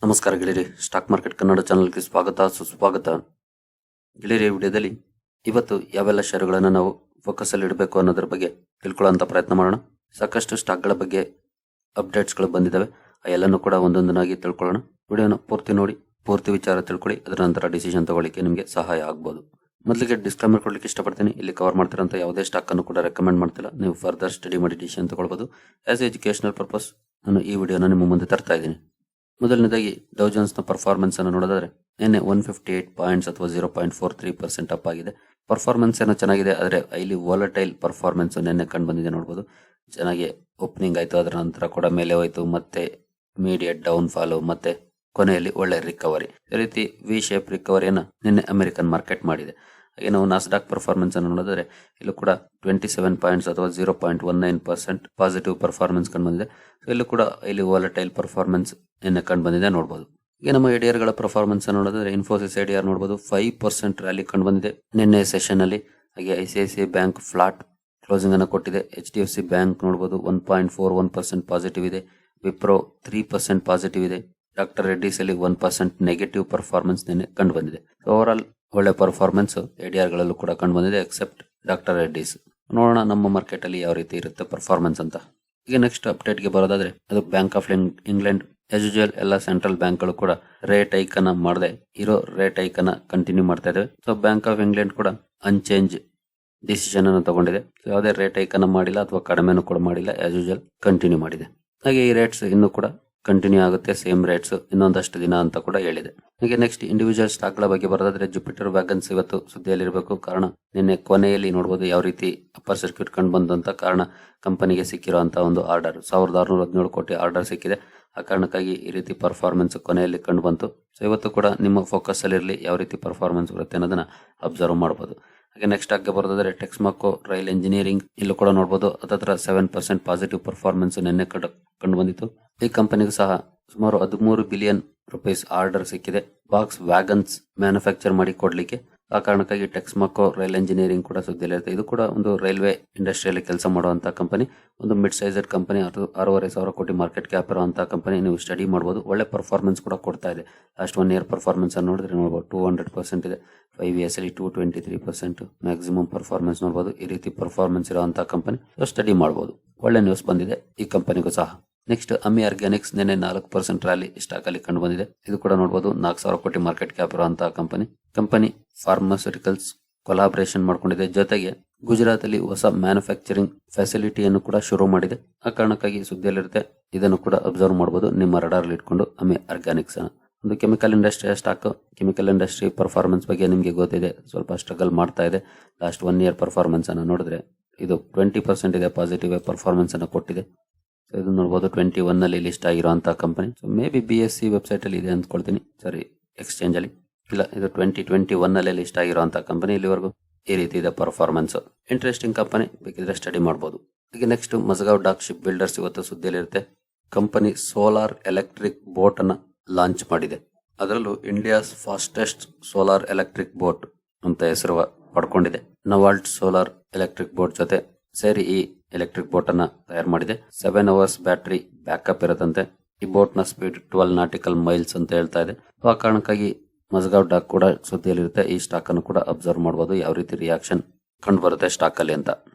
ನಮಸ್ಕಾರ ಗೆಳೆಯರಿ, stock market Kannada ಚಾನಲ್ಗೆ ಸ್ವಾಗತ ಸುಸ್ವಾಗತ. ಗೆಳೆಯರಿ, ವಿಡಿಯೋದಲ್ಲಿ ಇವತ್ತು ಯಾವೆಲ್ಲ ಷೇರುಗಳನ್ನು ನಾವು ಫೋಕಸ್ ಅಲ್ಲಿ ಇಡಬೇಕು ಅನ್ನೋದ್ರ ಬಗ್ಗೆ ತಿಳ್ಕೊಳ್ಳೋಂಥ ಪ್ರಯತ್ನ ಮಾಡೋಣ. ಸಾಕಷ್ಟು ಸ್ಟಾಕ್ಗಳ ಬಗ್ಗೆ ಅಪ್ಡೇಟ್ಸ್ಗಳು ಬಂದಿದ್ದಾವೆ, ಆ ಎಲ್ಲನೂ ಕೂಡ ಒಂದೊಂದನಾಗಿ ತಿಳ್ಕೊಳ್ಳೋಣ. ವಿಡಿಯೋನ ಪೂರ್ತಿ ನೋಡಿ, ಪೂರ್ತಿ ವಿಚಾರ ತಿಳ್ಕೊಳ್ಳಿ, ಅದರ ನಂತರ ಡಿಸಿಷನ್ ತಗೊಳ್ಳಿಕ್ಕೆ ನಿಮಗೆ ಸಹಾಯ ಆಗ್ಬೋದು. ಮೊದಲಿಗೆ ಡಿಸ್ಕ್ಲೈಮರ್ ಕೊಡ್ಲಿಕ್ಕೆ ಇಷ್ಟಪಡ್ತೀನಿ. ಇಲ್ಲಿ ಕವರ್ ಮಾಡ್ತಿರೋಂಥ ಯಾವುದೇ ಸ್ಟಾಕ್ ಅನ್ನು ಕೂಡ ರೆಕಮೆಂಡ್ ಮಾಡ್ತಿಲ್ಲ. ನೀವು ಫರ್ದರ್ ಸ್ಟಡಿ ಮಾಡಿ ಡಿಸಿಷನ್ ತಗೊಳ್ಬೋದು. ಆಸ್ ಎಜುಕೇಶನಲ್ ಪರ್ಪಸ್ ನಾನು ಈ ವಿಡಿಯೋನ ನಿಮ್ಮ ಮುಂದೆ ತರ್ತಾ ಇದ್ದೀನಿ. ಮೊದಲನೇದಾಗಿ ಡೌ ಜೋನ್ಸ್ನ ಪರ್ಫಾರ್ಮೆನ್ಸ್ ಅನ್ನು ನೋಡೋದಾದ್ರೆ ನಿನ್ನೆ 158 ಪಾಯಿಂಟ್ಸ್ ಅಥವಾ 0.43% ಅಪ್ ಆಗಿದೆ. ಪರ್ಫಾರ್ಮೆನ್ಸ್ ಏನೋ ಚೆನ್ನಾಗಿದೆ, ಆದರೆ ಇಲ್ಲಿ ವಾಲಟೈಲ್ ಪರ್ಫಾರ್ಮೆನ್ಸ್ ನಿನ್ನೆ ಕಂಡು ಬಂದಿದೆ. ನೋಡಬಹುದು, ಚೆನ್ನಾಗಿ ಓಪನಿಂಗ್ ಆಯಿತು, ಅದರ ನಂತರ ಕೂಡ ಮೇಲೆ ಹೋಯಿತು, ಮತ್ತೆ ಇಮಿಡಿಯೇಟ್ ಡೌನ್ ಫಾಲು, ಮತ್ತೆ ಕೊನೆಯಲ್ಲಿ ಒಳ್ಳೆ ರಿಕವರಿ. ಈ ರೀತಿ ವಿ ಶೇಪ್ ರಿಕವರಿಯನ್ನು ನಿನ್ನೆ ಅಮೆರಿಕನ್ ಮಾರ್ಕೆಟ್ ಮಾಡಿದೆ. ಹಾಗೆ ನಾವು ನಾಸ್ಡಾಕ್ ಪರ್ಫಾರ್ಮೆನ್ಸ್ ಅನ್ನು ನೋಡಿದ್ರೆ ಇಲ್ಲೂ ಕೂಡ 27 ಪಾಯಿಂಟ್ಸ್ ಅಥವಾ 0.19% ಪಾಸಿಟಿವ್ ಪರ್ಫಾರ್ಮೆನ್ಸ್ ಕಂಡು ಬಂದಿದೆ. ಇಲ್ಲೂ ಕೂಡ ಇಲ್ಲಿ ವಾಲಟೈಲ್ ಪರ್ಫಾರ್ಮೆನ್ಸ್ ನಿನ್ನೆ ಕಂಡು ಬಂದಿದೆ ನೋಡಬಹುದು. ಈಗ ನಮ್ಮ ಎಡಿಆರ್ ಗಳ ಪರ್ಫಾರ್ಮೆನ್ಸ್ ಅನ್ನು ನೋಡಿದ್ರೆ ಇನ್ಫೋಸಿಸ್ ಎಡಿಆರ್ ನೋಡಬಹುದು 5% ರ್ಯಾಲಿ ಕಂಡು ಬಂದಿದೆ ನಿನ್ನೆ ಸೆಷನ್ ಅಲ್ಲಿ. ಹಾಗೆ ಐಸಿಐಸಿಐ ಬ್ಯಾಂಕ್ ಫ್ಲಾಟ್ ಕ್ಲೋಸಿಂಗ್ ಅನ್ನು ಕೊಟ್ಟಿದೆ. HDFC ಬ್ಯಾಂಕ್ ನೋಡಬಹುದು 1.41% ಪಾಸಿಟಿವ್ ಇದೆ. ವಿಪ್ರೋ 3% ಪಾಸಿಟಿವ್ ಇದೆ. ಡಾಕ್ಟರ್ ರೆಡ್ಡಿಸ್ ಅಲ್ಲಿ 1% ನೆಗೆಟಿವ್ ಪರ್ಫಾರ್ಮೆನ್ಸ್ ನಿನ್ನೆ ಕಂಡು ಬಂದಿದೆ. ಓವರ್ ಆಲ್ ಒಳ್ಳೆ ಪರ್ಫಾರ್ಮೆನ್ಸ್ ಎಡಿಆರ್ ಗಳಲ್ಲೂ ಕೂಡ ಕಂಡು ಬಂದಿದೆ, ಎಕ್ಸೆಪ್ಟ್ ಡಾಕ್ಟರ್ ರೆಡ್ಡಿಸ್. ನೋಡೋಣ ನಮ್ಮ ಮಾರ್ಕೆಟ್ ಅಲ್ಲಿ ಯಾವ ರೀತಿ ಇರುತ್ತೆ ಪರ್ಫಾರ್ಮೆನ್ಸ್ ಅಂತ. ಈಗ ನೆಕ್ಸ್ಟ್ ಅಪ್ಡೇಟ್ ಗೆ ಬರೋದಾದ್ರೆ ಅದು bank of England. As usual ಎಲ್ಲ ಸೆಂಟ್ರಲ್ ಬ್ಯಾಂಕ್ ಗಳು ಕೂಡ ರೇಟ್ ಹೈಕ್ ಅನ್ನ ಮಾಡದೆ ಇರೋ ರೇಟ್ ಹೈಕ್ ಅನ್ನ ಕಂಟಿನ್ಯೂ ಮಾಡ್ತಾ ಇದಾವೆ. ಸೊ ಬ್ಯಾಂಕ್ ಆಫ್ ಇಂಗ್ಲೆಂಡ್ ಕೂಡ ಅನ್ಚೇಂಜ್ ಡಿಸಿಷನ್ ಅನ್ನು ತಗೊಂಡಿದೆ. ಯಾವುದೇ ರೇಟ್ ಹೈಕ್ ಅನ್ನ ಮಾಡಿಲ್ಲ ಅಥವಾ ಕಡಿಮೆನೂ ಕೂಡ ಮಾಡಿಲ್ಲ, ಆಸ್ ಯೂಶುವಲ್ ಕಂಟಿನ್ಯೂ ಮಾಡಿದೆ. ಹಾಗೆ ಈ ರೇಟ್ಸ್ ಇನ್ನು ಕೂಡ ಕಂಟಿನ್ಯೂ ಆಗುತ್ತೆ, ಸೇಮ್ ರೇಟ್ಸ್ ಇನ್ನೊಂದಷ್ಟು ದಿನ ಅಂತ ಕೂಡ ಹೇಳಿದೆ. ಹಾಗೆ ನೆಕ್ಸ್ಟ್ ಇಂಡಿವಿಜುವಲ್ ಸ್ಟಾಕ್ ಗಳ ಬಗ್ಗೆ ಬರೋದಾದ್ರೆ ಜುಪಿಟರ್ ವ್ಯಾಗನ್ಸ್ ಇವತ್ತು ಸುದ್ದಿಯಲ್ಲಿರಬೇಕು. ಕಾರಣ ನಿನ್ನೆ ಕೊನೆಯಲ್ಲಿ ನೋಡಬಹುದು ಯಾವ ರೀತಿ ಅಪ್ಪರ್ ಸರ್ಕ್ಯೂಟ್ ಕಂಡು ಬಂದಂತ ಕಾರಣ ಕಂಪನಿಗೆ ಸಿಕ್ಕಿರುವಂತಹ ಒಂದು ಆರ್ಡರ್ 1617 ಕೋಟಿ ಆರ್ಡರ್ ಸಿಕ್ಕಿದೆ. ಆ ಕಾರಣಕ್ಕಾಗಿ ಈ ರೀತಿ ಪರ್ಫಾರ್ಮೆನ್ಸ್ ಕೊನೆಯಲ್ಲಿ ಕಂಡು ಬಂತು. ಸೊ ಇವತ್ತು ಕೂಡ ನಿಮ್ಮ ಫೋಕಸ್ ಅಲ್ಲಿ ಇರಲಿ, ಯಾವ ರೀತಿ ಪರ್ಫಾರ್ಮೆನ್ಸ್ ಬರುತ್ತೆ ಅನ್ನೋದನ್ನ ಅಬ್ಸರ್ವ್ ಮಾಡಬಹುದು. ಹಾಗೆ ನೆಕ್ಸ್ಟ್ ಆಗಿ ಬರೋದಾದ್ರೆ ಟೆಕ್ಸ್ಮಾಕೋ ರೈಲ್ ಇಂಜಿನಿಯರಿಂಗ್, ಇಲ್ಲೂ ಕೂಡ ನೋಡಬಹುದು ಹತ್ತತ್ರ 7% ಪಾಸಿಟಿವ್ ಪರ್ಫಾರ್ಮೆನ್ಸ್ ನಿನ್ನೆ ಕಂಡು ಬಂದಿತ್ತು. ಈ ಕಂಪನಿಗೂ ಸಹ ಸುಮಾರು 13 ಬಿಲಿಯನ್ ರುಪೀಸ್ ಆರ್ಡರ್ ಸಿಕ್ಕಿದೆ ಬಾಕ್ಸ್ ವ್ಯಾಗನ್ಸ್ ಮ್ಯಾನುಫ್ಯಾಕ್ಚರ್ ಮಾಡಿ ಕೊಡ್ಲಿಕ್ಕೆ. ಆ ಕಾರಣಕ್ಕಾಗಿ ಟೆಕ್ಸ್ಮಾಕೋ ರೈಲ್ ಇಂಜಿನಿಯರಿಂಗ್ ಕೂಡ ಸುದ್ದಿಯಲ್ಲಿರುತ್ತೆ. ಇದು ಕೂಡ ಒಂದು ರೈಲ್ವೆ ಇಂಡಸ್ಟ್ರಿಯಲ್ಲಿ ಕೆಲಸ ಮಾಡುವಂತಹ ಕಂಪನಿ, ಒಂದು ಮಿಡ್ ಸೈಜೆಡ್ ಕಂಪನಿ, 6,500 ಕೋಟಿ ಮಾರ್ಕೆಟ್ ಕ್ಯಾಪ್ ಇರುವಂತಹ ಕಂಪನಿ. ನೀವು ಸ್ಟಡಿ ಮಾಡಬಹುದು, ಒಳ್ಳೆ ಪರ್ಫಾರ್ಮೆನ್ಸ್ ಕೂಡ ಕೊಡ್ತಾ ಇದೆ. ಲಾಸ್ಟ್ 1 ಇಯರ್ ಪರ್ಫಾರ್ಮೆನ್ಸ್ ಅನ್ನು ನೋಡಿದ್ರೆ ನೋಡಬಹುದು 200% ಇದೆ. 5 ಇಯರ್ಸ್ ಅಲ್ಲಿ 223% ಮ್ಯಾಕ್ಸಿಮಮ್ ಪರ್ಫಾರ್ಮೆನ್ಸ್ ನೋಡಬಹುದು. ಈ ರೀತಿ ಪರ್ಫಾರ್ಮೆನ್ಸ್ ಇರುವಂತಹ ಕಂಪನಿ ಸ್ಟಡಿ ಮಾಡಬಹುದು. ಒಳ್ಳೆ ನ್ಯೂಸ್ ಬಂದಿದೆ ಈ ಕಂಪನಿಗೂ ಸಹ. ನೆಕ್ಸ್ಟ್ ಅಮಿ ಆರ್ಗ್ಯಾನಿಕ್ಸ್ ನಿನ್ನೆ 4% ರ್ಯಾಲಿ ಸ್ಟಾಕ್ ಅಲ್ಲಿ ಕಂಡು ಬಂದಿದೆ. ಇದು ಕೂಡ ನೋಡಬಹುದು 4,000 ಕೋಟಿ ಮಾರ್ಕೆಟ್ ಕ್ಯಾಪ್ ಇರುವಂತಹ ಕಂಪನಿ ಫಾರ್ಮಾಸ್ಯೂಟಿಕಲ್ಸ್ ಕೊಲಾಬರೇಷನ್ ಮಾಡ್ಕೊಂಡಿದೆ. ಜೊತೆಗೆ ಗುಜರಾತ್ ಅಲ್ಲಿ ಹೊಸ ಮ್ಯಾನುಫ್ಯಾಕ್ಚರಿಂಗ್ ಫೆಸಿಲಿಟಿಯನ್ನು ಕೂಡ ಶುರು ಮಾಡಿದೆ. ಆ ಕಾರಣಕ್ಕಾಗಿ ಸುದ್ದಿಯಲ್ಲಿರುತ್ತೆ, ಇದನ್ನು ಕೂಡ ಅಬ್ಸರ್ವ್ ಮಾಡಬಹುದು ನಿಮ್ಮ ರಡಾರ್ ಇಟ್ಕೊಂಡು. ಅಮಿ ಆರ್ಗ್ಯಾನಿಕ್ಸ್ ಒಂದು ಕೆಮಿಕಲ್ ಇಂಡಸ್ಟ್ರಿಯ ಸ್ಟಾಕ್. ಕೆಮಿಕಲ್ ಇಂಡಸ್ಟ್ರಿ ಪರ್ಫಾರ್ಮೆನ್ಸ್ ಬಗ್ಗೆ ನಿಮಗೆ ಗೊತ್ತಿದೆ, ಸ್ವಲ್ಪ ಸ್ಟ್ರಗಲ್ ಮಾಡ್ತಾ ಇದೆ. ಲಾಸ್ಟ್ 1 ಇಯರ್ ಪರ್ಫಾರ್ಮೆನ್ಸ್ ಅನ್ನು ನೋಡಿದ್ರೆ ಇದು 20% ಇದೆ, ಪಾಸಿಟಿವ್ ಪಾರ್ಫಾರ್ಮೆನ್ಸ್ ಅನ್ನು ಕೊಟ್ಟಿದೆ. ಇದು ನೋಡಬಹುದು 21 ನಲ್ಲಿ ಲಿಸ್ಟ್ ಆಗಿರುವಂತಹ company. So may be BSE website ಅಲ್ಲಿ ಇದೆ ಅಂದ್ಕೊಳ್ತೀನಿ, ಸಾರಿ ಎಕ್ಸ್ಚೇಂಜ್ ಅಲ್ಲಿ ಇಲ್ಲ. ಇದು 2021 ನಲ್ಲಿ ಲಿಸ್ಟ್ ಆಗಿರುವಂತಹ ಕಂಪನಿ. ಇಲ್ಲಿವರೆಗೂ ಈ ರೀತಿ ಇದೆ ಪರ್ಫಾರ್ಮೆನ್ಸ್. ಇಂಟ್ರೆಸ್ಟಿಂಗ್ ಕಂಪನಿ, ಬೇಕಿದ್ರೆ ಸ್ಟಡಿ ಮಾಡಬಹುದು. ಈಗ next Majhgaon dock ship builders ಇವತ್ತು ಸುದ್ದಿಯಲ್ಲಿರುತ್ತೆ. ಕಂಪನಿ ಸೋಲಾರ್ ಎಲೆಕ್ಟ್ರಿಕ್ ಬೋಟ್ ಅನ್ನ ಲಾಂಚ್ ಮಾಡಿದೆ. ಅದರಲ್ಲೂ India's fastest solar electric boat ಅಂತ ಹೆಸರು ಪಡ್ಕೊಂಡಿದೆ. ನವಾಲ್ಟ್ ಸೋಲಾರ್ ಎಲೆಕ್ಟ್ರಿಕ್ ಬೋಟ್ ಜೊತೆ ಸೇರಿ ಈ ಎಲೆಕ್ಟ್ರಿಕ್ ಬೋಟ್ ಅನ್ನ ತಯಾರು ಮಾಡಿದೆ. 7 ಅವರ್ಸ್ ಬ್ಯಾಟರಿ ಬ್ಯಾಕಪ್ ಇರುತ್ತಂತೆ. ಈ ಬೋಟ್ ನ ಸ್ಪೀಡ್ 12 ನಾಟಿಕಲ್ ಮೈಲ್ಸ್ ಅಂತ ಹೇಳ್ತಾ ಇದೆ. ಆ ಕಾರಣಕ್ಕಾಗಿ ಮಜಗಾವ್ ಡಾಕ್ ಕೂಡ ಸುದ್ದಿಯಲ್ಲಿರುತ್ತೆ. ಈ ಸ್ಟಾಕ್ ಅನ್ನು ಕೂಡ ಅಬ್ಸರ್ವ್ ಮಾಡಬಹುದು, ಯಾವ ರೀತಿ ರಿಯಾಕ್ಷನ್ ಕಂಡು ಬರುತ್ತೆ ಸ್ಟಾಕ್ ಅಲ್ಲಿ ಅಂತ.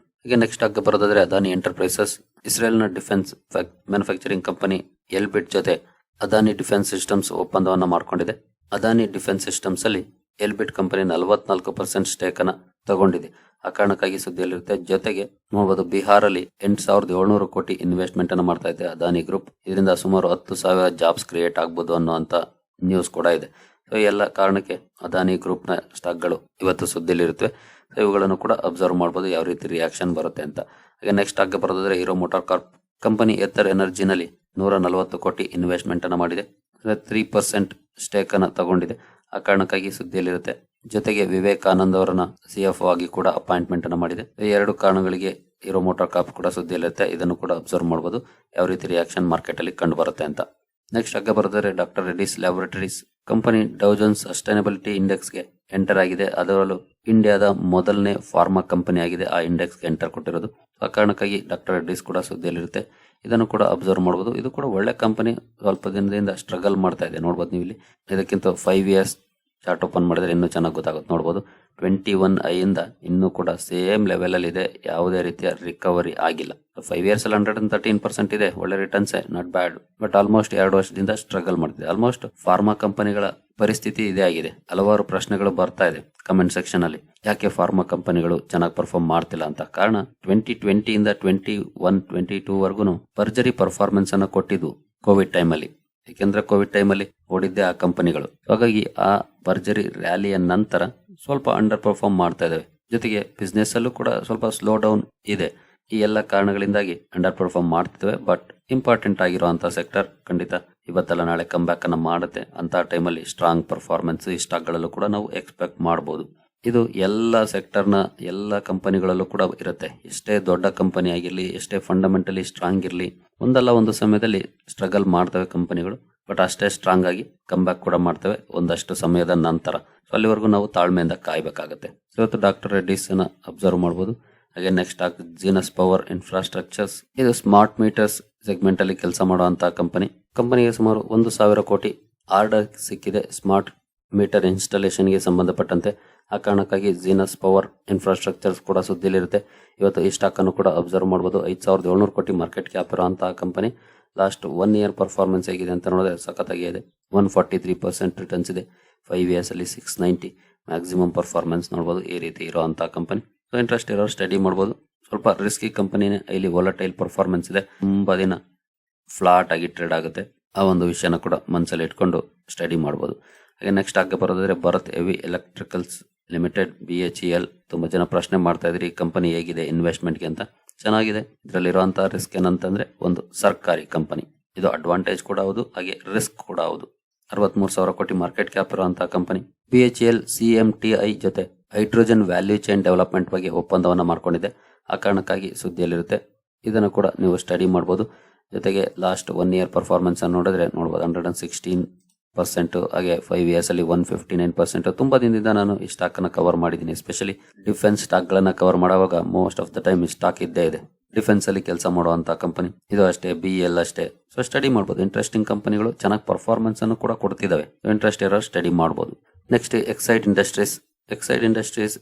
ಈಗ ನೆಕ್ಸ್ಟ್ ಆಗಿ ಬರೋದಾದ್ರೆ ಅದಾನಿ ಎಂಟರ್ಪ್ರೈಸಸ್, ಇಸ್ರೇಲ್ ನ ಡಿಫೆನ್ಸ್ ಮ್ಯಾನುಫ್ಯಾಕ್ಚರಿಂಗ್ ಕಂಪನಿ ಎಲ್ಬಿಟ್ ಜೊತೆ ಅದಾನಿ ಡಿಫೆನ್ಸ್ ಸಿಸ್ಟಮ್ಸ್ ಒಪ್ಪಂದವನ್ನ ಮಾಡಿಕೊಂಡಿದೆ. ಅದಾನಿ ಡಿಫೆನ್ಸ್ ಸಿಸ್ಟಮ್ಸ್ ಅಲ್ಲಿ ಎಲ್ಬಿಟ್ ಕಂಪನಿ 44% ಸ್ಟೇಕ್ ಅನ್ನ ತಗೊಂಡಿದೆ. ಆ ಕಾರಣಕ್ಕಾಗಿ ಸುದ್ದಿಯಲ್ಲಿರುತ್ತೆ. ಜೊತೆಗೆ ನೋಡಬಹುದು ಬಿಹಾರಲ್ಲಿ 8,700 ಕೋಟಿ ಇನ್ವೆಸ್ಟ್ಮೆಂಟ್ ಅನ್ನು ಮಾಡ್ತಾ ಇದೆ ಅದಾನಿ ಗ್ರೂಪ್. ಇದರಿಂದ ಸುಮಾರು 10,000 ಜಾಬ್ಸ್ ಕ್ರಿಯೇಟ್ ಆಗ್ಬೋದು ಅನ್ನುವಂತ ನ್ಯೂಸ್ ಕೂಡ ಇದೆ. ಸೊ ಎಲ್ಲ ಕಾರಣಕ್ಕೆ ಅದಾನಿ ಗ್ರೂಪ್ ನ ಸ್ಟಾಕ್ ಗಳು ಇವತ್ತು ಸುದ್ದಿಯಲ್ಲಿರುತ್ತವೆ. ಸೊ ಇವುಗಳನ್ನು ಕೂಡ ಅಬ್ಸರ್ವ್ ಮಾಡಬಹುದು, ಯಾವ ರೀತಿ ರಿಯಾಕ್ಷನ್ ಬರುತ್ತೆ ಅಂತ. ಹಾಗೆ ನೆಕ್ಸ್ಟ್ ಆಗಿ ಬರೋದಾದ್ರೆ ಹೀರೋ ಮೋಟಾರ್ ಕಾರ್ಪ್ ಕಂಪನಿ ಎತ್ತರ್ ಎನರ್ಜಿನಲ್ಲಿ 140 ಕೋಟಿ ಇನ್ವೆಸ್ಟ್ಮೆಂಟ್ ಅನ್ನು ಮಾಡಿದೆ. 3% ಸ್ಟೇಕ್ ಅನ್ನು ತಗೊಂಡಿದೆ. ಆ ಕಾರಣಕ್ಕಾಗಿ ಸುದ್ದಿಯಲ್ಲಿರುತ್ತೆ. ಜೊತೆಗೆ ವಿವೇಕಾನಂದ್ ಅವರನ್ನ CFO ಆಗಿ ಕೂಡ ಅಪಾಯಿಂಟ್ಮೆಂಟ್ ಅನ್ನು ಮಾಡಿದೆ. ಈ 2 ಕಾರಣಗಳಿಗೆ ಹೀರೋ ಮೋಟಾರ್ ಕಾರ್ಪ್ ಕೂಡ ಸುದ್ದಿಯಲ್ಲಿರುತ್ತೆ. ಇದನ್ನು ಕೂಡ ಅಬ್ಸರ್ವ್ ಮಾಡಬಹುದು, ಯಾವ ರೀತಿ ರಿಯಾಕ್ಷನ್ ಮಾರ್ಕೆಟ್ ಅಲ್ಲಿ ಕಂಡು ಬರುತ್ತೆ ಅಂತ. ನೆಕ್ಸ್ಟ್ ಆಗ ಬರೋದಾದ್ರೆ doctor Reddy's laboratories company Dow Jones sustainability index ಗೆ ಎಂಟರ್ ಆಗಿದೆ. ಅದರಲ್ಲೂ ಇಂಡಿಯಾದ ಮೊದಲನೇ ಫಾರ್ಮಾ ಕಂಪನಿ ಆಗಿದೆ ಆ ಇಂಡೆಕ್ಸ್ ಗೆ ಎಂಟರ್ ಕೊಟ್ಟಿರೋದು. ಆ ಕಾರಣಕ್ಕಾಗಿ ಡಾಕ್ಟರ್ ರೆಡ್ಡಿಸ್ ಕೂಡ ಸುದ್ದಿಯಲ್ಲಿರುತ್ತೆ. ಇದನ್ನು ಕೂಡ ಅಬ್ಸರ್ವ್ ಮಾಡಬಹುದು. ಇದು ಕೂಡ ಒಳ್ಳೆ ಕಂಪನಿ, ಸ್ವಲ್ಪ ದಿನದಿಂದ ಸ್ಟ್ರಗಲ್ ಮಾಡ್ತಾ ಇದೆ ನೋಡ್ಬೋದು ನೀವು ಇಲ್ಲಿ. ಇದಕ್ಕಿಂತ 5 ಇಯರ್ಸ್ ಚಾರ್ಟ್ ಓಪನ್ ಮಾಡಿದ್ರೆ ಇನ್ನೂ ಚೆನ್ನಾಗಿ ಗೊತ್ತಾಗುತ್ತೆ ನೋಡ್ಬೋದು. 21 ಇಂದ ಇನ್ನೂ ಕೂಡ ಸೇಮ್ ಲೆವೆಲ್ ಅಲ್ಲಿ ಇದೆ, ಯಾವುದೇ ರೀತಿಯ ರಿಕವರಿ ಆಗಿಲ್ಲ. 5 ಇಯರ್ಸ್ ಅಲ್ಲಿ 113% ಇದೆ, ಒಳ್ಳೆ returns, not bad. But almost 2 ವರ್ಷದಿಂದ ಸ್ಟ್ರಗಲ್ ಮಾಡ್ತಿದೆ. ಆಲ್ಮೋಸ್ಟ್ ಫಾರ್ಮಾ ಕಂಪನಿಗಳ ಪರಿಸ್ಥಿತಿ ಇದೇ ಆಗಿದೆ. ಹಲವಾರು ಪ್ರಶ್ನೆಗಳು ಬರ್ತಾ ಇದೆ ಕಮೆಂಟ್ ಸೆಕ್ಷನ್ ಅಲ್ಲಿ, ಯಾಕೆ ಫಾರ್ಮಾ ಕಂಪನಿಗಳು ಚೆನ್ನಾಗಿ ಪರ್ಫಾರ್ಮ್ ಮಾಡ್ತಿಲ್ಲ ಅಂತ. ಕಾರಣ 2020 ಇಂದ 21-22 ವರ್ಗು ಭರ್ಜರಿ ಪರ್ಫಾರ್ಮೆನ್ಸ್ ಅನ್ನ ಕೊಟ್ಟಿದ್ದು ಕೋವಿಡ್ ಟೈಮ್ ಅಲ್ಲಿ. ಯಾಕೆಂದ್ರೆ ಕೋವಿಡ್ ಟೈಮ್ ಅಲ್ಲಿ ಓಡಿದ್ದೆ ಆ ಕಂಪನಿಗಳು. ಹಾಗಾಗಿ ಆ ಭರ್ಜರಿ ರ್ಯಾಲಿಯ ನಂತರ ಸ್ವಲ್ಪ ಅಂಡರ್ ಪರ್ಫಾರ್ಮ್ ಮಾಡ್ತಾ ಇದಾವೆ. ಜೊತೆಗೆ ಬಿಸ್ನೆಸ್ ಅಲ್ಲೂ ಕೂಡ ಸ್ವಲ್ಪ ಸ್ಲೋ ಡೌನ್ ಇದೆ. ಈ ಎಲ್ಲ ಕಾರಣಗಳಿಂದಾಗಿ ಅಂಡರ್ ಪರ್ಫಾರ್ಮ್ ಮಾಡ್ತಿದ್ದೇವೆ. ಬಟ್ ಇಂಪಾರ್ಟೆಂಟ್ ಆಗಿರುವಂತಹ ಸೆಕ್ಟರ್ ಖಂಡಿತ ಇವತ್ತಲ್ಲ ನಾಳೆ ಕಮ್ ಬ್ಯಾಕ್ ಅನ್ನ ಮಾಡುತ್ತೆ. ಅಂತ ಟೈಮಲ್ಲಿ ಸ್ಟ್ರಾಂಗ್ ಪರ್ಫಾರ್ಮೆನ್ಸ್ ಈ ಸ್ಟಾಕ್ ಗಳಲ್ಲೂ ಕೂಡ ನಾವು ಎಕ್ಸ್ಪೆಕ್ಟ್ ಮಾಡಬಹುದು. ಇದು ಎಲ್ಲ ಸೆಕ್ಟರ್ನ ಎಲ್ಲ ಕಂಪನಿಗಳಲ್ಲೂ ಕೂಡ ಇರುತ್ತೆ. ಎಷ್ಟೇ ದೊಡ್ಡ ಕಂಪನಿ ಆಗಿರ್ಲಿ, ಎಷ್ಟೇ ಫಂಡಮೆಂಟಲಿ ಸ್ಟ್ರಾಂಗ್ ಇರಲಿ, ಒಂದಲ್ಲ ಒಂದು ಸಮಯದಲ್ಲಿ ಸ್ಟ್ರಗಲ್ ಮಾಡ್ತವೆ ಕಂಪನಿಗಳು. ಬಟ್ ಅಷ್ಟೇ ಸ್ಟ್ರಾಂಗ್ ಆಗಿ ಕಮ್ ಬ್ಯಾಕ್ ಕೂಡ ಮಾಡ್ತವೆ ಒಂದಷ್ಟು ಸಮಯದ ನಂತರ. ಸೊ ಅಲ್ಲಿವರೆಗೂ ನಾವು ತಾಳ್ಮೆಯಿಂದ ಕಾಯ್ಬೇಕಾಗುತ್ತೆ. ಇವತ್ತು ಡಾಕ್ಟರ್ ರೆಡ್ಡಿಸ್ ಅಬ್ಸರ್ವ್ ಮಾಡಬಹುದು. ಹಾಗೆ ನೆಕ್ಸ್ಟ್ ಜೀನಸ್ ಪವರ್ ಇನ್ಫ್ರಾಸ್ಟ್ರಕ್ಚರ್ಸ್, ಇದು ಸ್ಮಾರ್ಟ್ ಮೀಟರ್ಸ್ ಸೆಗ್ಮೆಂಟ್ ಅಲ್ಲಿ ಕೆಲಸ ಮಾಡುವಂತಹ ಕಂಪನಿಗೆ ಸುಮಾರು 1,000 ಕೋಟಿ ಆರ್ಡರ್ ಸಿಕ್ಕಿದೆ ಸ್ಮಾರ್ಟ್ ಮೀಟರ್ ಇನ್ಸ್ಟಾಲೇಷನ್ ಗೆ ಸಂಬಂಧಪಟ್ಟಂತೆ. ಆ ಕಾರಣಕ್ಕಾಗಿ ಜೀನಸ್ ಪವರ್ ಇನ್ಫ್ರಾಸ್ಟ್ರಕ್ಚರ್ಸ್ ಕೂಡ ಸುದ್ದಿಲಿರುತ್ತೆ. ಇವತ್ತು ಈ ಸ್ಟಾಕ್ ಅನ್ನು ಕೂಡ ಅಬ್ಸರ್ವ್ ಮಾಡಬಹುದು. 5,700 ಕೋಟಿ ಮಾರ್ಕೆಟ್ ಕ್ಯಾಪ್ ಇರುವಂತಹ ಕಂಪನಿ. ಲಾಸ್ಟ್ 1 ಇಯರ್ ಪರ್ಫಾರ್ಮೆನ್ಸ್ ಹೇಗಿದೆ ಅಂತ ನೋಡಿದ್ರೆ ಸಖತ್ತಾಗಿ ಇದೆ. 143% ರಿಟರ್ನ್ಸ್ ಇದೆ. 5 ಇಯರ್ಸ್ ಅಲ್ಲಿ 690 ಮ್ಯಾಕ್ಸಿಮಮ್ ಪರ್ಫಾರ್ಮೆನ್ಸ್ ನೋಡಬಹುದು. ಈ ರೀತಿ ಇರುವಂತಹ ಕಂಪನಿ. ಸೊ ಇಂಟ್ರೆಸ್ಟ್ ಇರೋರು ಸ್ಟಡಿ ಮಾಡಬಹುದು. ಸ್ವಲ್ಪ ರಿಸ್ಕಿ ಕಂಪನಿನೇ, ಇಲ್ಲಿ ವಾಲಟೈಲ್ ಪರ್ಫಾರ್ಮೆನ್ಸ್ ಇದೆ, ತುಂಬಾ ದಿನ ಫ್ಲಾಟ್ ಆಗಿ ಟ್ರೇಡ್ ಆಗುತ್ತೆ. ಆ ಒಂದು ವಿಷಯನ ಕೂಡ ಮನಸ್ಸಲ್ಲಿ ಇಟ್ಕೊಂಡು ಸ್ಟಡಿ ಮಾಡಬಹುದು. ಹಾಗೆ ನೆಕ್ಸ್ಟ್ ಆಗ ಬರೋದಾದ್ರೆ Bharat heavy electricals limited, BHEL. ತುಂಬಾ ಜನ ಪ್ರಶ್ನೆ ಮಾಡ್ತಾ ಇದ್ರಿ ಈ ಕಂಪನಿ ಹೇಗಿದೆ ಇನ್ವೆಸ್ಟ್ಮೆಂಟ್ಗೆ ಅಂತ. ಚೆನ್ನಾಗಿದೆ. ಇದರಲ್ಲಿರುವಂತಹ ರಿಸ್ಕ್ ಏನಂತಂದ್ರೆ, ಒಂದು ಸರ್ಕಾರಿ ಕಂಪನಿ, ಇದು ಅಡ್ವಾಂಟೇಜ್ ಕೂಡ ಹೌದು, ಹಾಗೆ ರಿಸ್ಕ್ ಕೂಡ ಹೌದು. 63,000 ಕೋಟಿ ಮಾರ್ಕೆಟ್ ಕ್ಯಾಪ್ ಇರುವಂತಹ ಕಂಪನಿ. BHEL CMTI ಜೊತೆ ಹೈಡ್ರೋಜನ್ ವ್ಯಾಲ್ಯೂ ಚೈನ್ ಡೆವಲಪ್ಮೆಂಟ್ ಬಗ್ಗೆ ಒಪ್ಪಂದವನ್ನ ಮಾಡ್ಕೊಂಡಿದೆ. ಆ ಕಾರಣಕ್ಕಾಗಿ ಸುದ್ದಿಯಲ್ಲಿರುತ್ತೆ. ಇದನ್ನು ಕೂಡ ನೀವು ಸ್ಟಡಿ ಮಾಡಬಹುದು. ಜೊತೆಗೆ ಲಾಸ್ಟ್ 1 ಇಯರ್ ಪರ್ಫಾರ್ಮೆನ್ಸ್ ಅನ್ನು ನೋಡಿದ್ರೆ ನೋಡಬಹುದು 116%, ಹಾಗೆ 5 ಇಯರ್ಸ್ ಅಲ್ಲಿ 159%. ತುಂಬಾ ದಿನದಿಂದ ನಾನು ಈ ಸ್ಟಾಕ್ ಅನ್ನ ಕವರ್ ಮಾಡಿದ್ದೀನಿ. ಎಸ್ಪೆಷಲಿ ಡಿಫೆನ್ಸ್ ಸ್ಟಾಕ್ ಗಳನ್ನ ಕವರ್ ಮಾಡುವಾಗ ಮೋಸ್ಟ್ ಆಫ್ ದ ಟೈಮ್ ಈ ಸ್ಟಾಕ್ ಇದ್ದೇ ಇದೆ. ಡಿಫೆನ್ಸ್ ಅಲ್ಲಿ ಕೆಲಸ ಮಾಡುವಂತಹ ಕಂಪನಿ ಇದು ಅಷ್ಟೇ, BEL ಅಷ್ಟೇ. ಸೊ ಸ್ಟಡಿ ಮಾಡಬಹುದು. ಇಂಟ್ರೆಸ್ಟಿಂಗ್ ಕಂಪನಿಗಳು ಚೆನ್ನಾಗಿ ಪರ್ಫಾರ್ಮೆನ್ಸ್ ಅನ್ನು ಕೂಡ ಕೊಡ್ತಿದಾವೆ. ಇಂಟ್ರೆಸ್ಟ್ ಇರೋ ಸ್ಟಡಿ ಮಾಡಬಹುದು. Next Exide industries.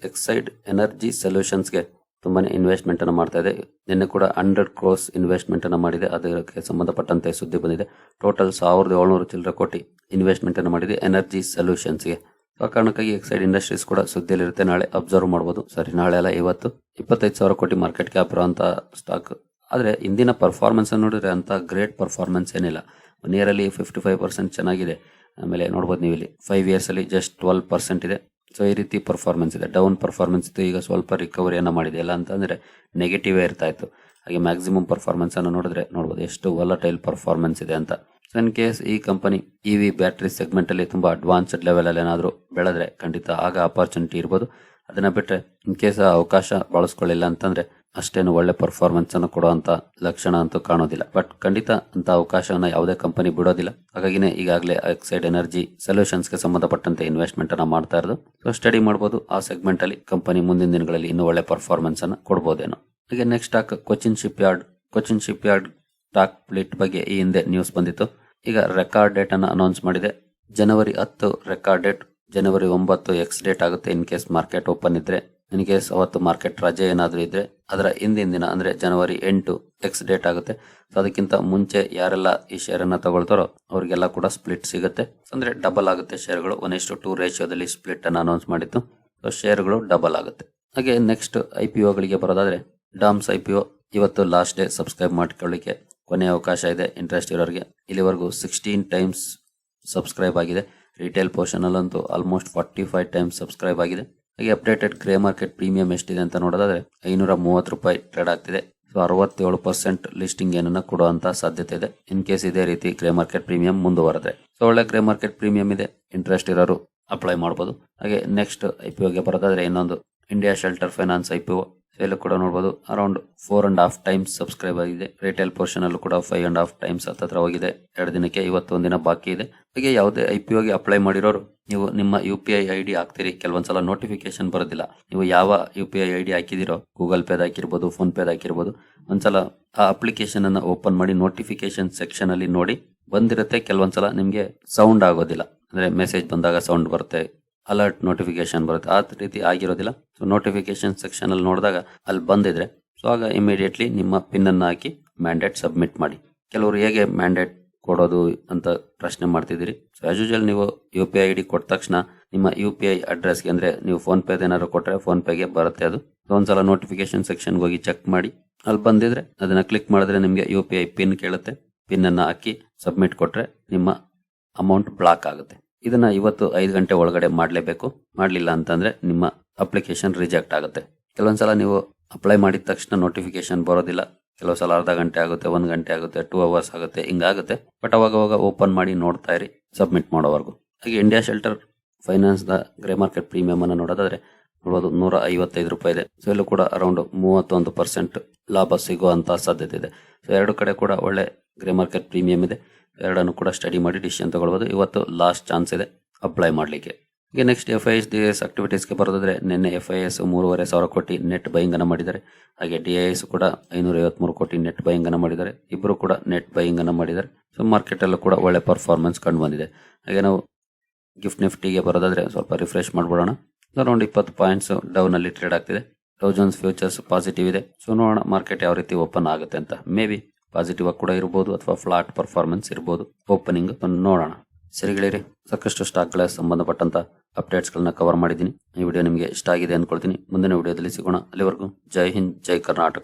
Exide energy ಸೊಲ್ಯೂಷನ್ಸ್ಗೆ ತುಂಬಾನೇ ಇನ್ವೆಸ್ಟ್ಮೆಂಟ್ ಅನ್ನು ಮಾಡ್ತಾ ಇದೆ. ನಿನ್ನೆ ಕೂಡ 100 crores ಇನ್ವೆಸ್ಟ್ಮೆಂಟ್ ಅನ್ನು ಮಾಡಿದೆ. ಅದಕ್ಕೆ ಸಂಬಂಧಪಟ್ಟಂತೆ ಸುದ್ದಿ ಬಂದಿದೆ. ಟೋಟಲ್ 1,700 ಚಿಲ್ಲರೆ ಕೋಟಿ ಇನ್ವೆಸ್ಟ್ಮೆಂಟ್ ಅನ್ನು ಮಾಡಿದೆ ಎನರ್ಜಿ ಸೊಲ್ಯೂಷನ್ಸ್ಗೆ. ಆ ಕಾರಣಕ್ಕಾಗಿ ಎಕ್ಸೈಡ್ ಇಂಡಸ್ಟ್ರೀಸ್ ಕೂಡ ಸುದ್ದಿಯಲ್ಲಿರುತ್ತೆ. ನಾಳೆ ಅಬ್ಸರ್ವ್ ಮಾಡಬಹುದು. ನಾಳೆ ಅಲ್ಲ, ಇವತ್ತು 25,000 ಕೋಟಿ ಮಾರ್ಕೆಟ್ ಕ್ಯಾಪ್ ಇರುವಂತಹ ಸ್ಟಾಕ್. ಆದ್ರೆ ಇಂದಿನ ಪರ್ಫಾರ್ಮೆನ್ಸ್ ಅನ್ನು ನೋಡಿದ್ರೆ ಅಂತ ಗ್ರೇಟ್ ಪರ್ಫಾರ್ಮೆನ್ಸ್ ಏನಿಲ್ಲ. 1 ಇಯರ್ ಅಲ್ಲಿ 55% ಚೆನ್ನಾಗಿದೆ. ಆಮೇಲೆ ನೋಡಬಹುದು ನೀವು ಇಲ್ಲಿ 5 ಇಯರ್ಸ್ ಅಲ್ಲಿ ಜಸ್ಟ್ 12% ಇದೆ. ಸೊ ಈ ರೀತಿ ಪರ್ಫಾರ್ಮೆನ್ಸ್ ಇದೆ. ಡೌನ್ ಪರ್ಫಾರ್ಮೆನ್ಸ್ ಇತ್ತು, ಈಗ ಸ್ವಲ್ಪ ರಿಕವರಿಯನ್ನ ಮಾಡಿದೆ. ಇಲ್ಲ ಅಂತಂದ್ರೆ ನೆಗೆಟಿವ್ ಇರ್ತಾ ಇತ್ತು. ಹಾಗೆ ಮ್ಯಾಕ್ಸಿಮಮ್ ಪರ್ಫಾರ್ಮೆನ್ಸ್ ಅನ್ನು ನೋಡಿದ್ರೆ ನೋಡಬಹುದು ಎಷ್ಟು ವಾಲಟೈಲ್ ಪರ್ಫಾರ್ಮೆನ್ಸ್ ಇದೆ ಅಂತ. ಸೊ ಇನ್ ಕೇಸ್ ಈ ಕಂಪನಿ EV ಬ್ಯಾಟರಿ ಸೆಗ್ಮೆಂಟ್ ಅಲ್ಲಿ ತುಂಬಾ ಅಡ್ವಾನ್ಸ್ಡ್ ಲೆವೆಲ್ ಅಲ್ಲಿ ಏನಾದ್ರು ಬೆಳೆದ್ರೆ ಖಂಡಿತ ಆಗ ಅಪರ್ಚುನಿಟಿ ಇರ್ಬೋದು. ಅದನ್ನ ಬಿಟ್ರೆ ಇನ್ ಕೇಸ್ ಅವಕಾಶ ಬಳಸ್ಕೊಳ್ಳಿಲ್ಲ ಅಂತಂದ್ರೆ ಅಷ್ಟೇನು ಒಳ್ಳೆ ಪರ್ಫಾರ್ಮೆನ್ಸ್ ಅನ್ನು ಕೊಡುವಂತ ಲಕ್ಷಣ ಅಂತೂ ಕಾಣೋದಿಲ್ಲ. ಬಟ್ ಖಂಡಿತ ಅಂತ ಅವಕಾಶವನ್ನ ಯಾವುದೇ ಕಂಪನಿ ಬಿಡೋದಿಲ್ಲ. ಹಾಗಾಗಿನೇ ಈಗಾಗಲೇ ಎಕ್ಸೈಡ್ ಎನರ್ಜಿ ಸೊಲ್ಯೂಷನ್ಸ್ ಗೆ ಸಂಬಂಧಪಟ್ಟಂತೆ ಇನ್ವೆಸ್ಟ್ಮೆಂಟ್ ಅನ್ನ ಮಾಡ್ತಾ ಇರೋದು. ಸೊ ಸ್ಟಡಿ ಮಾಡಬಹುದು. ಆ ಸೆಗ್ಮೆಂಟ್ ಅಲ್ಲಿ ಕಂಪನಿ ಮುಂದಿನ ದಿನಗಳಲ್ಲಿ ಇನ್ನೂ ಒಳ್ಳೆ ಪರ್ಫಾರ್ಮೆನ್ಸ್ ಅನ್ನ ಕೊಡಬಹುದೇನೋ. ಹಾಗೆ next stock Cochin ship yard stock plate ಬಗ್ಗೆ ಈ ಹಿಂದೆ ನ್ಯೂಸ್ ಬಂದಿತ್ತು. ಈಗ ರೆಕಾರ್ಡ್ ಡೇಟ್ ಅನ್ನ ಅನೌನ್ಸ್ ಮಾಡಿದೆ. ಜನವರಿ 10 ರೆಕಾರ್ಡ್ ಡೇಟ್, ಜನವರಿ 9 ಎಕ್ಸ್ ಡೇಟ್ ಆಗುತ್ತೆ. ಇನ್ ಕೇಸ್ ಮಾರ್ಕೆಟ್ ಓಪನ್ ಇದ್ರೆ, ಇನ್ ಕೇಸ್ ಅವತ್ತು ಮಾರ್ಕೆಟ್ ರಜೆ ಏನಾದ್ರೂ ಇದ್ರೆ ಅದರ ಹಿಂದಿನ ದಿನ ಅಂದ್ರೆ ಜನವರಿ 8 ಎಕ್ಸ್ ಡೇಟ್ ಆಗುತ್ತೆ. ಸೊ ಅದಕ್ಕಿಂತ ಮುಂಚೆ ಯಾರೆಲ್ಲ ಈ ಶೇರ್ ಅನ್ನ ತಗೊಳ್ತಾರೋ ಅವ್ರಿಗೆಲ್ಲ ಕೂಡ ಸ್ಪ್ಲಿಟ್ ಸಿಗುತ್ತೆ. ಅಂದ್ರೆ ಡಬಲ್ ಆಗುತ್ತೆ ಶೇರ್ಗಳು. 1:2 ರೇಷಿಯೋದಲ್ಲಿ ಸ್ಪ್ಲಿಟ್ ಅನ್ನ ಅನೌನ್ಸ್ ಮಾಡಿತ್ತು. ಸೊ ಶೇರ್ಗಳು ಡಬಲ್ ಆಗುತ್ತೆ. ಹಾಗೆ ನೆಕ್ಸ್ಟ್ IPO ಗಳಿಗೆ ಬರೋದಾದ್ರೆ ಡಾಮ್ಸ್ IPO ಇವತ್ತು ಲಾಸ್ಟ್ ಡೇ. ಸಬ್ಸ್ಕ್ರೈಬ್ ಮಾಡ್ಕೊಳ್ಳಿಕ್ಕೆ ಕೊನೆ ಅವಕಾಶ ಇದೆ ಇಂಟ್ರೆಸ್ಟ್ ಇರೋರಿಗೆ. ಇಲ್ಲಿವರೆಗೂ 16 ಟೈಮ್ಸ್ ಸಬ್ಸ್ಕ್ರೈಬ್ ಆಗಿದೆ. ರಿಟೇಲ್ ಪೋರ್ಷನ್ ಅಲ್ಲಂತೂ ಆಲ್ಮೋಸ್ಟ್ 45 ಟೈಮ್ಸ್ ಸಬ್ಸ್ಕ್ರೈಬ್ ಆಗಿದೆ. ಹಾಗೆ ಅಪ್ಡೇಟೆಡ್ ಗ್ರೇ ಮಾರ್ಕೆಟ್ ಪ್ರೀಮಿಯಂ ಎಷ್ಟಿದೆ ಅಂತ ನೋಡೋದಾದ್ರೆ ₹530 ಟ್ರೇಡ್ ಆಗ್ತಿದೆ. ಸೊ 67% ಲಿಸ್ಟಿಂಗ್ ಏನನ್ನ ಕೊಡುವಂತ ಸಾಧ್ಯತೆ ಇದೆ ಇನ್ ಕೇಸ್ ಇದೇ ರೀತಿ ಗ್ರೇ ಮಾರ್ಕೆಟ್ ಪ್ರೀಮಿಯಂ ಮುಂದುವರೆದ್ರೆ. ಸೊ ಒಳ್ಳೆ ಗ್ರೇ ಮಾರ್ಕೆಟ್ ಪ್ರೀಮಿಯಂ ಇದೆ, ಇಂಟ್ರೆಸ್ಟ್ ಇರೋರು ಅಪ್ಲೈ ಮಾಡಬಹುದು. ಹಾಗೆ ನೆಕ್ಸ್ಟ್ IPO ಗೆ ಬರೋದಾದ್ರೆ ಇನ್ನೊಂದು ಇಂಡಿಯಾ ಶೆಲ್ಟರ್ ಫೈನಾನ್ಸ್ IPO. ಇಲ್ಲೂ ಕೂಡ ನೋಡಬಹುದು ಅರೌಂಡ್ 4.5 ಟೈಮ್ಸ್ ಸಬ್ಸ್ಕ್ರೈಬ್ ಆಗಿದೆ. ರಿಟೇಲ್ ಪೋರ್ಷನ್ ಅಲ್ಲೂ ಕೂಡ 5.5 ಟೈಮ್ಸ್ ಹತ್ರ ಹೋಗಿದೆ 2 ದಿನಕ್ಕೆ. ಇವತ್ತು ಒಂದಿನ ಬಾಕಿ ಇದೆ. ಹಾಗೆ ಯಾವುದೇ IPO ಗೆ ಅಪ್ಲೈ ಮಾಡಿರೋರು ನೀವು ನಿಮ್ಮ UPI ID ಹಾಕ್ತೀರಿ, ಕೆಲವೊಂದ್ಸಲ ನೋಟಿಫಿಕೇಶನ್ ಬರೋದಿಲ್ಲ. ನೀವು ಯಾವ UPI ID ಹಾಕಿದಿರೋ, ಗೂಗಲ್ ಪೇದ್ ಹಾಕಿರ್ಬೋದು, ಫೋನ್ ಪೇದ್ ಹಾಕಿರ್ಬೋದು, ಒಂದ್ಸಲ ಆ ಅಪ್ಲಿಕೇಶನ್ ಅನ್ನ ಓಪನ್ ಮಾಡಿ ನೋಟಿಫಿಕೇಶನ್ ಸೆಕ್ಷನ್ ಅಲ್ಲಿ ನೋಡಿ ಬಂದಿರುತ್ತೆ. ಕೆಲವೊಂದ್ಸಲ ನಿಮ್ಗೆ ಸೌಂಡ್ ಆಗೋದಿಲ್ಲ, ಅಂದ್ರೆ ಮೆಸೇಜ್ ಬಂದಾಗ ಸೌಂಡ್ ಬರುತ್ತೆ, ಅಲರ್ಟ್ ನೋಟಿಫಿಕೇಶನ್ ಬರುತ್ತೆ, ಆ ರೀತಿ ಆಗಿರೋದಿಲ್ಲ. ಸೊ ನೋಟಿಫಿಕೇಶನ್ ಸೆಕ್ಷನ್ ಅಲ್ಲಿ ನೋಡಿದಾಗ ಅಲ್ಲಿ ಬಂದಿದ್ರೆ ಸೊ ಆಗ ಇಮಿಡಿಯೇಟ್ಲಿ ನಿಮ್ಮ ಪಿನ್ ಅನ್ನ ಹಾಕಿ ಮ್ಯಾಂಡೇಟ್ ಸಬ್ಮಿಟ್ ಮಾಡಿ. ಕೆಲವರು ಹೇಗೆ ಮ್ಯಾಂಡೇಟ್ ಕೊಡೋದು ಅಂತ ಪ್ರಶ್ನೆ ಮಾಡ್ತಿದ್ದೀರಿ. ಸೊ ಆಸ್ ಯೂಶುವಲ್ ನೀವು UPI ID ಕೊಟ್ಟ ತಕ್ಷಣ ನಿಮ್ಮ UPI ಅಡ್ರೆಸ್ಗೆ, ಅಂದ್ರೆ ನೀವು ಫೋನ್ ಪೇದ್ ಏನಾದ್ರು ಕೊಟ್ರೆ ಫೋನ್ ಪೇಗೆ ಬರುತ್ತೆ ಅದು. ಒಂದ್ಸಲ ನೋಟಿಫಿಕೇಶನ್ ಸೆಕ್ಷನ್ಗೆ ಹೋಗಿ ಚೆಕ್ ಮಾಡಿ, ಅಲ್ಲಿ ಬಂದಿದ್ರೆ ಅದನ್ನ ಕ್ಲಿಕ್ ಮಾಡಿದ್ರೆ ನಿಮಗೆ UPI ಪಿನ್ ಕೇಳುತ್ತೆ. ಪಿನ್ ಅನ್ನ ಹಾಕಿ ಸಬ್ಮಿಟ್ ಕೊಟ್ರೆ ನಿಮ್ಮ ಅಮೌಂಟ್ ಬ್ಲಾಕ್ ಆಗುತ್ತೆ. ಇದನ್ನ ಇವತ್ತು 5 ಗಂಟೆ ಒಳಗಡೆ ಮಾಡಲೇಬೇಕು. ಮಾಡಲಿಲ್ಲ ಅಂತಂದ್ರೆ ನಿಮ್ಮ ಅಪ್ಲಿಕೇಶನ್ ರಿಜೆಕ್ಟ್ ಆಗುತ್ತೆ. ಕೆಲವೊಂದ್ಸಲ ನೀವು ಅಪ್ಲೈ ಮಾಡಿದ ತಕ್ಷಣ ನೋಟಿಫಿಕೇಶನ್ ಬರೋದಿಲ್ಲ. ಕೆಲವು ಸಲ ಅರ್ಧ ಗಂಟೆ ಆಗುತ್ತೆ, 1 ಗಂಟೆ ಆಗುತ್ತೆ, 2 ಅವರ್ಸ್ ಆಗುತ್ತೆ, ಹಿಂಗಾಗುತ್ತೆ. ಬಟ್ ಅವಾಗ ಓಪನ್ ಮಾಡಿ ನೋಡ್ತಾ ಇರಿ ಸಬ್ಮಿಟ್ ಮಾಡೋವರೆಗೂ. ಹಾಗೆ India Shelter Finance the grey market premium ಅನ್ನು ನೋಡೋದಾದ್ರೆ ನೋಡೋದು ₹155 ಇದೆ. ಸೊ ಇಲ್ಲೂ ಕೂಡ ಅರೌಂಡ್ 31% ಲಾಭ ಸಿಗುವಂತ ಸಾಧ್ಯತೆ ಇದೆ. ಸೊ ಎರಡು ಕಡೆ ಕೂಡ ಒಳ್ಳೆ ಗ್ರೇ ಮಾರ್ಕೆಟ್ ಪ್ರೀಮಿಯಂ ಇದೆ. ಎರಡನ್ನು ಕೂಡ ಸ್ಟಡಿ ಮಾಡಿ ಡಿಸಿಷನ್ ತಗೊಳ್ಬಹುದು. ಇವತ್ತು ಲಾಸ್ಟ್ ಚಾನ್ಸ್ ಇದೆ ಅಪ್ಲೈ ಮಾಡಲಿಕ್ಕೆ. ಈಗ ನೆಕ್ಸ್ಟ್ FIS DIS ಆಕ್ಟಿವಿಟೀಸ್ಗೆ ಬರೋದಾದ್ರೆ ನಿನ್ನೆ FIS 3,500 ಕೋಟಿ ನೆಟ್ ಬೈಯಿಂಗ್ ಅನ್ನು ಮಾಡಿದ್ದಾರೆ. ಹಾಗೆ DIS ಕೂಡ 553 ಕೋಟಿ ನೆಟ್ ಬೈಯಿಂಗ್ ಅನ್ನು ಮಾಡಿದ್ದಾರೆ. ಇಬ್ಬರು ಕೂಡ ನೆಟ್ ಬೈಯಿಂಗ್ ಅನ್ನು ಮಾಡಿದ್ದಾರೆ. ಸೊ ಮಾರ್ಕೆಟ್ ಅಲ್ಲೂ ಕೂಡ ಒಳ್ಳೆ ಪರ್ಫಾರ್ಮೆನ್ಸ್ ಕಂಡು ಬಂದಿದೆ. ಹಾಗೆ ನಾವು ಗಿಫ್ಟ್ ನಿಫ್ಟಿಗೆ ಬರೋದಾದ್ರೆ ಸ್ವಲ್ಪ ರಿಫ್ರೆಶ್ ಮಾಡ್ಬಿಡೋಣ. ಅರೌಂಡ್ 20 ಪಾಯಿಂಟ್ಸ್ ಡೌನ್ ಅಲ್ಲಿ ಟ್ರೇಡ್ ಆಗ್ತಿದೆ. ಡೌ ಜೋನ್ಸ್ ಫ್ಯೂಚರ್ಸ್ ಪಾಸಿಟಿವ್ ಇದೆ. ಸೊ ನೋಡೋಣ ಮಾರ್ಕೆಟ್ ಯಾವ ರೀತಿ ಓಪನ್ ಆಗುತ್ತೆ ಅಂತ. ಮೇ ಬಿ ಪಾಸಿಟಿವ್ ಆಗಿ ಕೂಡ ಇರಬಹುದು ಅಥವಾ ಫ್ಲಾಟ್ ಪರ್ಫಾರ್ಮೆನ್ಸ್ ಇರಬಹುದು ಓಪನಿಂಗ್, ನೋಡೋಣ. ಸರಿಗಳಿರಿ, ಸಾಕಷ್ಟು ಸ್ಟಾಕ್ಗಳ ಸಂಬಂಧಪಟ್ಟಂತ ಅಪ್ಡೇಟ್ಸ್ ಗಳನ್ನ ಕವರ್ ಮಾಡಿದ್ದೀನಿ. ಈ ವಿಡಿಯೋ ನಿಮಗೆ ಇಷ್ಟ ಆಗಿದೆ ಅನ್ಕೊಳ್ತೀನಿ. ಮುಂದಿನ ವಿಡಿಯೋದಲ್ಲಿ ಸಿಗೋಣ. ಅಲ್ಲಿವರೆಗೂ ಜೈ ಹಿಂದ್, ಜೈ ಕರ್ನಾಟಕ.